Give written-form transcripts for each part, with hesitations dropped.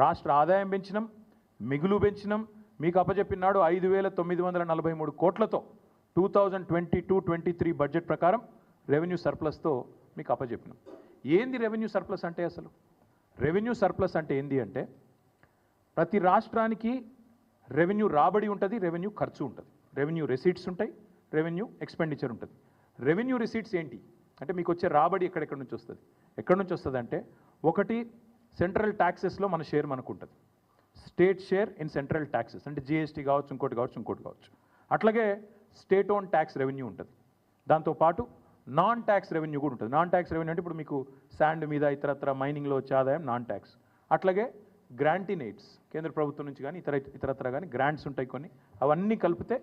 రాష్ట్ర ఆదాయం పెంచినాం, మిగులు పెంచినాం. మీకు అప్పచెప్పినాడు 5,943 కోట్లతో 2022-23 బడ్జెట్ ప్రకారం రెవెన్యూ సర్ప్లస్తో మీకు అప్పచెప్పినాం. ఏంది రెవెన్యూ సర్ప్లస్ అంటే? అసలు రెవెన్యూ సర్ప్లస్ అంటే ఏంది అంటే, ప్రతి రాష్ట్రానికి రెవెన్యూ రాబడి ఉంటుంది, రెవెన్యూ ఖర్చు ఉంటుంది. రెవెన్యూ రిసీట్స్ ఉంటాయి, రెవెన్యూ ఎక్స్పెండిచర్ ఉంటుంది. రెవెన్యూ రిసీట్స్ ఏంటి అంటే, మీకు వచ్చే రాబడి ఎక్కడెక్కడి నుంచి వస్తుంది? ఎక్కడి నుంచి వస్తుంది అంటే, ఒకటి సెంట్రల్ ట్యాక్సెస్లో మన షేర్ మనకు ఉంటుంది. State share in central taxes అంటే జిఎస్టీ కావచ్చు, ఇంకోటి కావచ్చు. అట్లాగే స్టేట్ ఓన్ ట్యాక్స్ రెవెన్యూ ఉంటుంది. దాంతోపాటు నాన్ ట్యాక్స్ రెవెన్యూ కూడా ఉంటుంది. నాన్ ట్యాక్స్ రెవెన్యూ అంటే ఇప్పుడు మీకు శాండ్ మీద ఇతరత్ర మైనింగ్లో వచ్చే ఆదాయం నాన్ ట్యాక్స్. అట్లాగే గ్రాంటినేట్స్ కేంద్ర ప్రభుత్వం నుంచి కానీ ఇతరత్ర కానీ గ్రాంట్స్ ఉంటాయి కొన్ని, అవన్నీ కలిపితే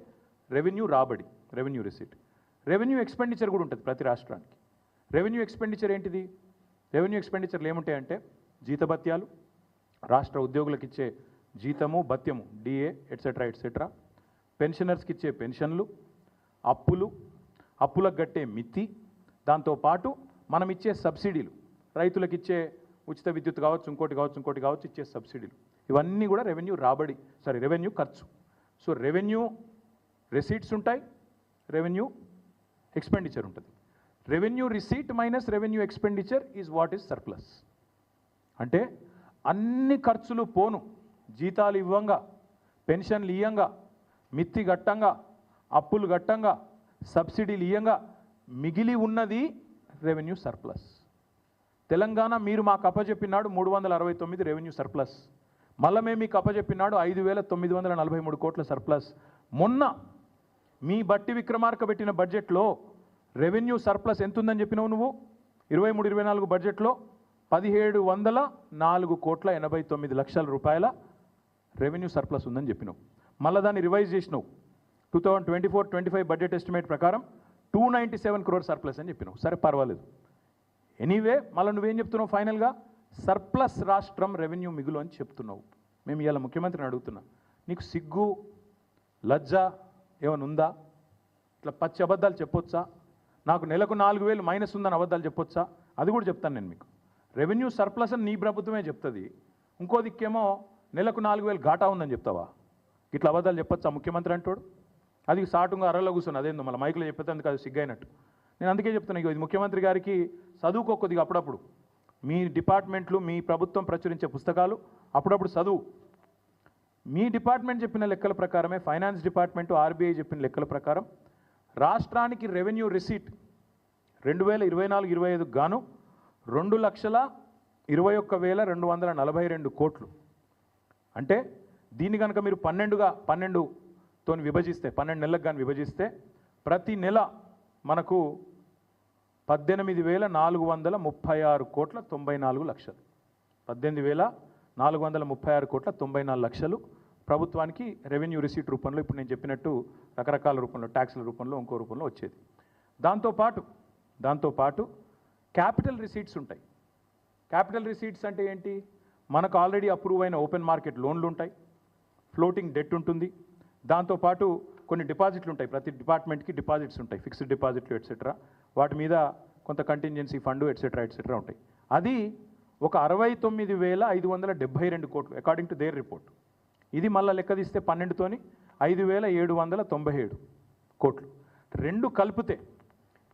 రెవెన్యూ రాబడి, రెవెన్యూ రిసీట్. రెవెన్యూ ఎక్స్పెండిచర్ కూడా ఉంటుంది ప్రతి రాష్ట్రానికి. రెవెన్యూ ఎక్స్పెండిచర్ ఏంటిది? రెవెన్యూ ఎక్స్పెండిచర్లు ఏముంటాయంటే, జీతభత్యాలు, రాష్ట్ర ఉద్యోగులకు ఇచ్చే జీతము భత్యము డిఏ ఎట్సెట్రా, పెన్షనర్స్కి ఇచ్చే పెన్షన్లు, అప్పులకు కట్టే మిత్తి, దాంతోపాటు మనం ఇచ్చే సబ్సిడీలు, రైతులకు ఇచ్చే ఉచిత విద్యుత్ కావచ్చు, ఇంకోటి కావచ్చు ఇచ్చే సబ్సిడీలు, ఇవన్నీ కూడా రెవెన్యూ ఖర్చు. సో రెవెన్యూ రిసీట్స్ ఉంటాయి, రెవెన్యూ ఎక్స్పెండిచర్ ఉంటుంది. Revenue receipt minus revenue expenditure is what is surplus. అంటే అన్ని ఖర్చులు పోను, జీతాలు ఇవ్వంగా, పెన్షన్లు ఇయ్యంగా, మిత్తి గట్టంగా, అప్పులు గట్టంగా, సబ్సిడీలు ఇయ్యంగా మిగిలి ఉన్నది రెవెన్యూ సర్ప్లస్. తెలంగాణ మీరు మాకు అప్పచెప్పినాడు 369 రెవెన్యూ సర్ప్లస్. మళ్ళీ మేము మీకు అప్పచెప్పినాడు 5,943 కోట్ల సర్ప్లస్. మొన్న మీ బట్టి విక్రమార్క పెట్టిన బడ్జెట్లో రెవెన్యూ సర్ప్లస్ ఎంత ఉందని చెప్పినావు నువ్వు? 23-24 బడ్జెట్లో 1,704,89 రూపాయల రెవెన్యూ సర్ప్లస్ ఉందని చెప్పినావు. మళ్ళీ దాన్ని రివైజ్ చేసినావు. 2024-25 బడ్జెట్ ఎస్టిమేట్ ప్రకారం 297 crore సర్ప్లస్ అని చెప్పినావు. సరే పర్వాలేదు. ఎనీవే మళ్ళీ నువ్వేం చెప్తున్నావు? ఫైనల్గా సర్ప్లస్ రాష్ట్రం రెవెన్యూ మిగులు అని చెప్తున్నావు. మేము ఇవాళ ముఖ్యమంత్రిని అడుగుతున్నా, నీకు సిగ్గు లజ్జ ఏమైనా ఉందా? ఇట్లా పచ్చి అబద్ధాలు చెప్పొచ్చా? నాకు నెలకు 4,000 మైనస్ ఉందని అబద్ధాలు చెప్పొచ్చా? అది కూడా చెప్తాను నేను మీకు. రెవెన్యూ సర్ప్లస్ అని నీ ప్రభుత్వమే చెప్తుంది, ఇంకో దిక్కేమో నెలకు 4,000 ఘాటా ఉందని చెప్తావా? ఇట్లా అబద్ధాలు చెప్పొచ్చా ముఖ్యమంత్రి అంటాడు? అది సాటుగా అరలో కూర్చొని అదేందో మళ్ళీ మైకులో చెప్పేందుకు అది సిగ్గైనట్టు. నేను అందుకే చెప్తున్నాను, ఇది ముఖ్యమంత్రి గారికి చదువుకోకొద్దిగా అప్పుడప్పుడు మీ డిపార్ట్మెంట్లు, మీ ప్రభుత్వం ప్రచురించే పుస్తకాలు అప్పుడప్పుడు చదువు. మీ డిపార్ట్మెంట్ చెప్పిన లెక్కల ప్రకారమే, ఫైనాన్స్ డిపార్ట్మెంటు ఆర్బీఐ చెప్పిన లెక్కల ప్రకారం రాష్ట్రానికి రెవెన్యూ రిసీట్ 2024-25 గాను 2,21,242 కోట్లు. అంటే దీన్ని కనుక మీరు 12తో విభజిస్తే, 12 నెలలకు కానీ విభజిస్తే ప్రతి నెల మనకు 18,436 కోట్ల 94 లక్షలు. 18,436 కోట్ల 94 లక్షలు ప్రభుత్వానికి రెవెన్యూ రిసీట్ రూపంలో, ఇప్పుడు నేను చెప్పినట్టు రకరకాల రూపంలో, ట్యాక్స్ల రూపంలో, ఇంకో రూపంలో వచ్చేది. దాంతోపాటు క్యాపిటల్ రిసీట్స్ ఉంటాయి. క్యాపిటల్ రిసీట్స్ అంటే ఏంటి? మనకు ఆల్రెడీ అప్రూవ్ అయిన ఓపెన్ మార్కెట్ లోన్లు ఉంటాయి, ఫ్లోటింగ్ డెట్ ఉంటుంది, దాంతోపాటు కొన్ని డిపాజిట్లు ఉంటాయి. ప్రతి డిపార్ట్మెంట్కి డిపాజిట్స్ ఉంటాయి, ఫిక్స్డ్ డిపాజిట్లు ఎట్సెట్రా. వాటి మీద కొంత కంటింజెన్సీ ఫండ్ ఎట్సెట్రా ఉంటాయి. అది ఒక 69,572 కోట్లు అకార్డింగ్ టు దేర్ రిపోర్ట్. ఇది మళ్ళీ లెక్క తీస్తే 12తోని 5,797 కోట్లు. రెండు కలిపితే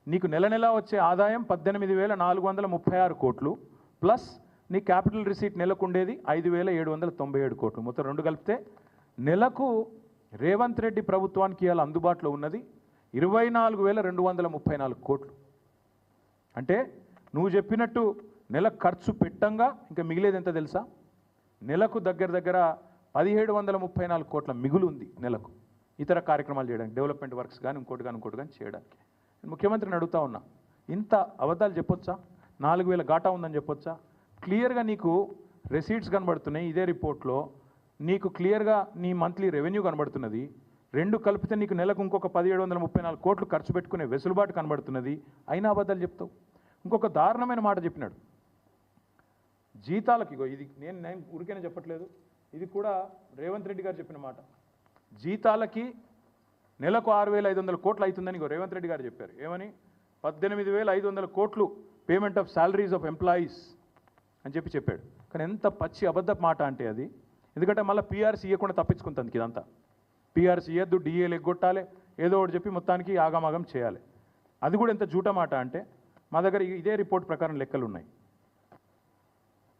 నీకు నెల వచ్చే ఆదాయం 18,436 కోట్లు ప్లస్ నీ క్యాపిటల్ రిసీట్ నెలకు ఉండేది 5,797 కోట్లు. మొత్తం రెండు కలిపితే నెలకు రేవంత్ రెడ్డి ప్రభుత్వానికి ఇవాళ అందుబాటులో ఉన్నది 24,234 కోట్లు. అంటే నువ్వు చెప్పినట్టు నెల ఖర్చు పెట్టంగా ఇంకా మిగిలేది ఎంత తెలుసా? నెలకు దగ్గర 1,734 కోట్ల మిగులు ఉంది నెలకు, ఇతర కార్యక్రమాలు చేయడానికి, డెవలప్మెంట్ వర్క్స్ కానీ ఇంకోటి కానీ చేయడానికి. ముఖ్యమంత్రిని అడుగుతా ఉన్నా, ఇంత అబద్ధాలు చెప్పొచ్చా? 4,000 ఘాటా ఉందని చెప్పొచ్చా? క్లియర్గా నీకు రెసీట్స్ కనబడుతున్నాయి, ఇదే రిపోర్ట్లో నీకు క్లియర్గా నీ మంత్లీ రెవెన్యూ కనబడుతున్నది. రెండు కలిపితే నీకు నెలకు ఇంకొక 1,734 కోట్లు ఖర్చు పెట్టుకునే వెసులుబాటు కనబడుతున్నది, అయినా అబద్ధాలు చెప్తావు. ఇంకొక దారుణమైన మాట చెప్పినాడు, జీతాలకి. ఇది నేను ఊరికైనా చెప్పట్లేదు, ఇది కూడా రేవంత్ రెడ్డి గారు చెప్పిన మాట. జీతాలకి నెలకు 6,500 కోట్లు అవుతుందని రేవంత్ రెడ్డి గారు చెప్పారు. ఏమని? 18,500 కోట్లు payment of salaries of employees అని చెప్పాడు. కానీ ఎంత పచ్చి అబద్ధ మాట అంటే అది. ఎందుకంటే మళ్ళీ పీఆర్సీ ఇవ్వకుండా తప్పించుకుంటుంది ఇదంతా. పీఆర్సీ ఇవ్వద్దు, డిఏలు ఎగ్గొట్టాలి, ఏదో ఒకటి చెప్పి మొత్తానికి ఆగమాగం చేయాలి. అది కూడా ఎంత జూట మాట అంటే మా దగ్గర ఇదే రిపోర్ట్ ప్రకారం లెక్కలు ఉన్నాయి.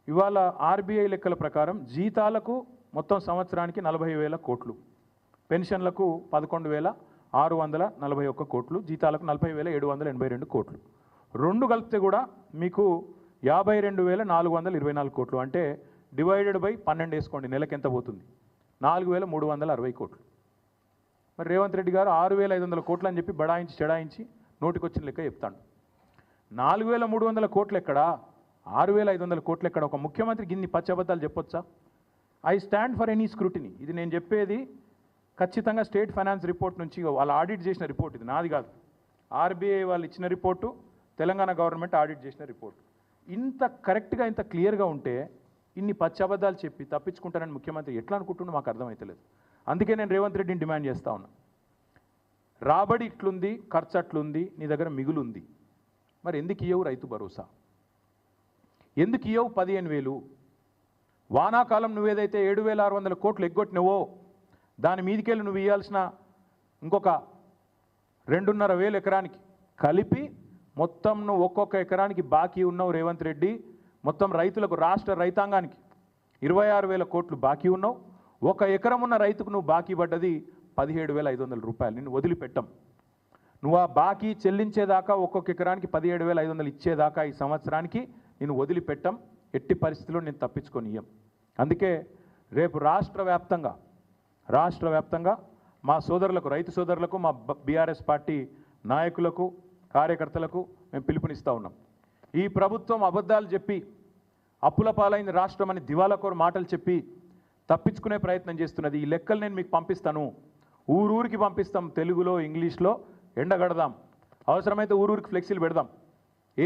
ఇవాళ ఆర్బీఐ లెక్కల ప్రకారం జీతాలకు మొత్తం సంవత్సరానికి 40,000 కోట్లు, పెన్షన్లకు 11,641 కోట్లు, జీతాలకు 40,782 కోట్లు. రెండు కలిపితే కూడా మీకు 52,424 కోట్లు. అంటే డివైడెడ్ బై 12 వేసుకోండి, నెలకి ఎంత పోతుంది? 4,360 కోట్లు. మరి రేవంత్ రెడ్డి గారు 6,500 కోట్లు అని చెప్పి బడాయించి చెడాయించి నోటికొచ్చిన లెక్క చెప్తాడు. 4,300 కోట్లు ఎక్కడా, 6,500 కోట్లు ఎక్కడ? ఒక ముఖ్యమంత్రికి ఇన్ని పచ్చి అబద్ధాలు చెప్పొచ్చా? I stand for any scrutiny. ఇది నేను చెప్పేది ఖచ్చితంగా స్టేట్ ఫైనాన్స్ రిపోర్ట్ నుంచి వాళ్ళు ఆడిట్ చేసిన రిపోర్ట్, ఇది నాది కాదు. ఆర్బీఐ వాళ్ళు ఇచ్చిన రిపోర్టు, తెలంగాణ గవర్నమెంట్ ఆడిట్ చేసిన రిపోర్ట్. ఇంత కరెక్ట్గా ఇంత క్లియర్గా ఉంటే ఇన్ని పచ్చి అబద్ధాలు చెప్పి తప్పించుకుంటారని ముఖ్యమంత్రి ఎట్లా అనుకుంటుండో మాకు అర్థమవుతలేదు. అందుకే నేను రేవంత్ రెడ్డిని డిమాండ్ చేస్తా ఉన్నా. రాబడి ఇట్లుంది, ఖర్చు అట్లుంది, నీ దగ్గర మిగులు ఉంది, మరి ఎందుకు ఇయ్యవు రైతు భరోసా? ఎందుకు ఇయ్యవు 15,000? వానాకాలం నువ్వేదైతే 7,600 కోట్లు ఎగ్గొట్టినవో దాని మీదికెళ్ళి నువ్వు ఇవ్వాల్సిన ఇంకొక 2,500 ఎకరానికి కలిపి మొత్తం నువ్వు ఒక్కొక్క ఎకరానికి బాకీ ఉన్నావు రేవంత్ రెడ్డి. మొత్తం రైతులకు, రాష్ట్ర రైతాంగానికి 26,000 కోట్లు బాకీ ఉన్నావు. ఒక ఎకరం ఉన్న రైతుకు నువ్వు బాకీ పడ్డది 17,500 రూపాయలు. నిన్ను వదిలిపెట్టం. నువ్వు ఆ బాకీ చెల్లించేదాకా, ఒక్కొక్క ఎకరానికి 17,500 ఇచ్చేదాకా ఈ సంవత్సరానికి నేను వదిలిపెట్టం. ఎట్టి పరిస్థితుల్లో నేను తప్పించుకొని ఇయ్యం. అందుకే రేపు రాష్ట్ర వ్యాప్తంగా మా సోదరులకు, రైతు సోదరులకు, మా బీఆర్ఎస్ పార్టీ నాయకులకు, కార్యకర్తలకు మేము పిలుపునిస్తూ ఉన్నాం. ఈ ప్రభుత్వం అబద్ధాలు చెప్పి అప్పుల పాలైన రాష్ట్రం అని దివాలాకోరు మాటలు చెప్పి తప్పించుకునే ప్రయత్నం చేస్తున్నది. ఈ లెక్కలు నేను మీకు పంపిస్తాను, ఊరూరికి పంపిస్తాం, తెలుగులో ఇంగ్లీష్లో ఎండగడదాం, అవసరమైతే ఊరూరికి ఫ్లెక్సీలు పెడదాం.